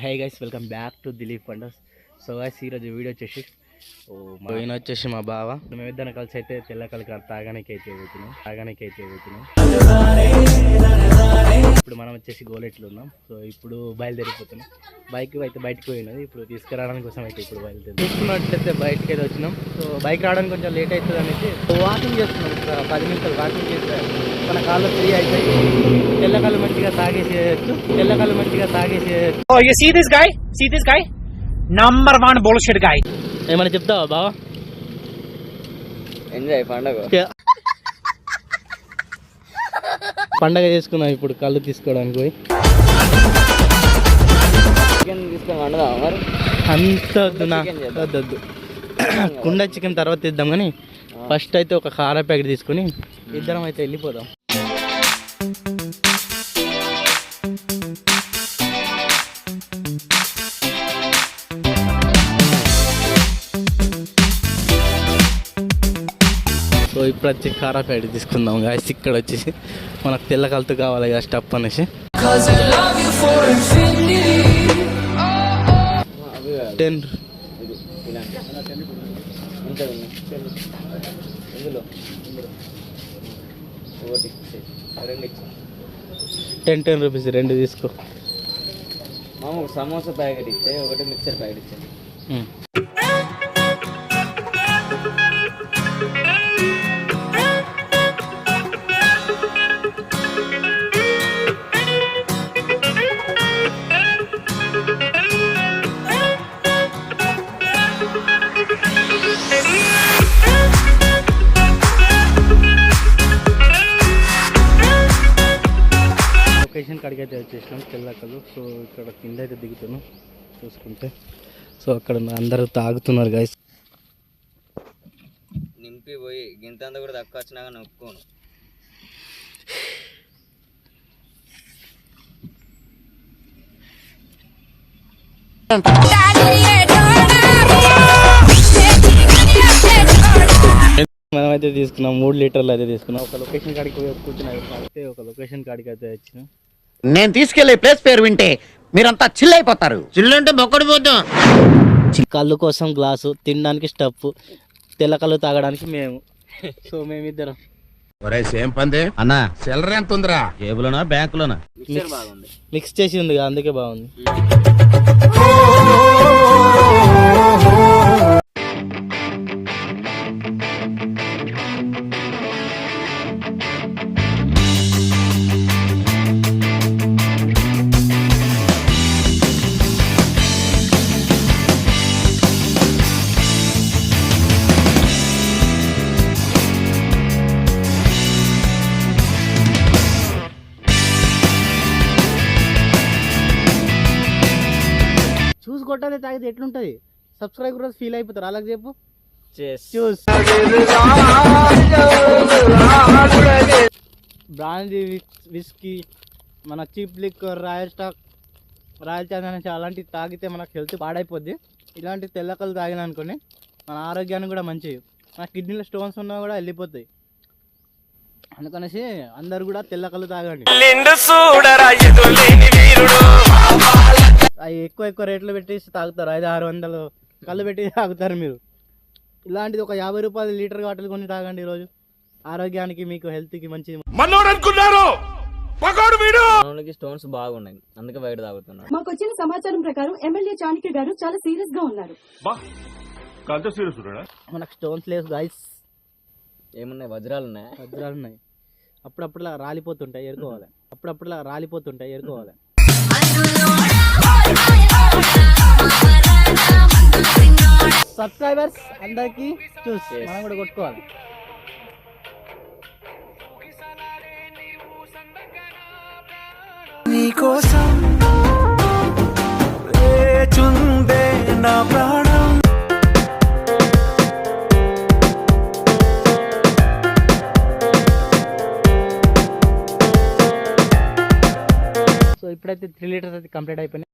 Hey guys, welcome back to Dilip wonders. So guys, ఈరోజు video వచ్చేసి ఈయన వచ్చేసి మా బావ. మేమిద్దరం కలిసి అయితే తెల్లకల్లి తాగానికి అయితే పోతున్నాం. ఇప్పుడు మనం వచ్చేసి గోలెట్లు ఉన్నాం. సో ఇప్పుడు బయలుదేరిపోతున్నాం. బైక్ అయితే బయటకు పోయినది, ఇప్పుడు తీసుకురావడానికి కోసం అయితే ఇప్పుడు బయలుదేరి చూసుకున్నట్లయితే బయటకి అయితే వచ్చినాం. సో బైక్ రావడానికి కొంచెం లేట్ అవుతుంది అనేసి వాకింగ్ చేస్తున్నాం. 10 నిమిషాలు వాకింగ్ చేస్తే మన కాళ్ళు ఫ్రీ అవుతాయి. తెల్లకల్లు మంచిగా తాగేసేయచ్చు. Number 1 bullshit guy. ఏమన్నా చెప్తావా బావా? ఎంజాయ్ పండగ చేసుకున్నాం ఇప్పుడు కళ్ళు తీసుకోవడానికి పోయి. చికెన్ తీసుకొని వండుదామా మరి? అంత వద్దు కుండ చికెన్ తర్వాత ఇద్దాం, కానీ ఫస్ట్ అయితే ఒక కార ప్యాకెట్ తీసుకొని ఇద్దరం అయితే వెళ్ళిపోదాం. సో ఇప్పుడు వచ్చి కారా ప్యాకెట్ తీసుకుందాం గాయస్. ఇక్కడ వచ్చేసి మనకు తెల్ల కలుతు కావాలి కదా స్టప్ అనేసి 10 రూపీస్ 2 తీసుకో. ఒక సమోసా ప్యాకెట్ ఇచ్చే, ఒకటి మిక్సర్ ప్యాకెట్ ఇచ్చాను. లొకేషన్ కాడికి అయితే వచ్చేసినాం తెల్లకలు. సో ఇక్కడ కింద అయితే దిగుతున్నాం చూసుకుంటే. సో అక్కడ అందరూ తాగుతున్నారు గైస్. నింపి పోయి గింతంతా కూడా తక్కువ వచ్చినాక నొప్పుకోను. మనమైతే తీసుకున్నాం 3 లీటర్లు అయితే తీసుకున్నాం. ఒక లొకేషన్ కాడికి పోయి కూర్చున్నాం. ఒక లొకేషన్ కాడికి అయితే వచ్చినాం. నేను తీసుకెళ్లే ప్లేస్ పేరు వింటే మీరంతా చిల్ అయిపోతారు. చిల్ అంటే బొక్కడి పోతాం. కళ్ళు కోసం గ్లాసు, తినడానికి స్టప్, తెల్ల కళ్ళు తాగడానికి మేము. సో మేమిద్దరం సేమ్ పందే అన్నా. సెలరీ ఎంత ఉందిరా? జేబులోనా బ్యాంకులోనా? మిక్స్ చేసి ఉంది, అందుకే బాగుంది. కొట్టాలి తాగితే ఎట్లుంటది? సబ్స్క్రైబ్ కూడా ఫీల్ అయిపోతారు. అలాగే చెప్పు. బ్రాండీ విస్కీ, మన cheap liquor, royal stock, royal Chand అలాంటివి తాగితే మనకు హెల్త్ పాడైపోద్ది. ఇలాంటి తెల్లకలు తాగిన అనుకోని మన ఆరోగ్యానికి కూడా మంచివి. మన కిడ్నీలో స్టోన్స్ ఉన్నా కూడా వెళ్ళిపోతాయి. అందుకనేసి అందరు కూడా తెల్లకలు తాగండి. అవి ఎక్కువ రేట్లు పెట్టి తాగుతారు. 500-600 కళ్ళు పెట్టి తాగుతారు మీరు. ఇలాంటిది ఒక 50 రూపాయలు లీటర్ బాటిల్ కొని తాగండి ఈరోజు. ఆరోగ్యానికి, మీకు హెల్త్కి మంచిది. స్టోన్స్ బాగున్నాయి, అందుకే బయట తాగుతున్నాడు. మాకు వచ్చిన సమాచారం ప్రకారం ఎమ్మెల్యే చాణక్య గారు చాలా సీరియస్ గా ఉన్నారు. మనకు స్టోన్స్ లేవు గైస్. ఏమున్నాయి? వజ్రాలు ఉన్నాయి. అప్పుడప్పుడు రాలిపోతుంటాయి, ఎరుకోవాలి. సబ్స్క్రైబర్స్ అందరికి చూసి మనం కూడా కొట్టుకోవాలి. సో ఇప్పుడైతే 3 లీటర్స్ అయితే కంప్లీట్ అయిపోయినాయి.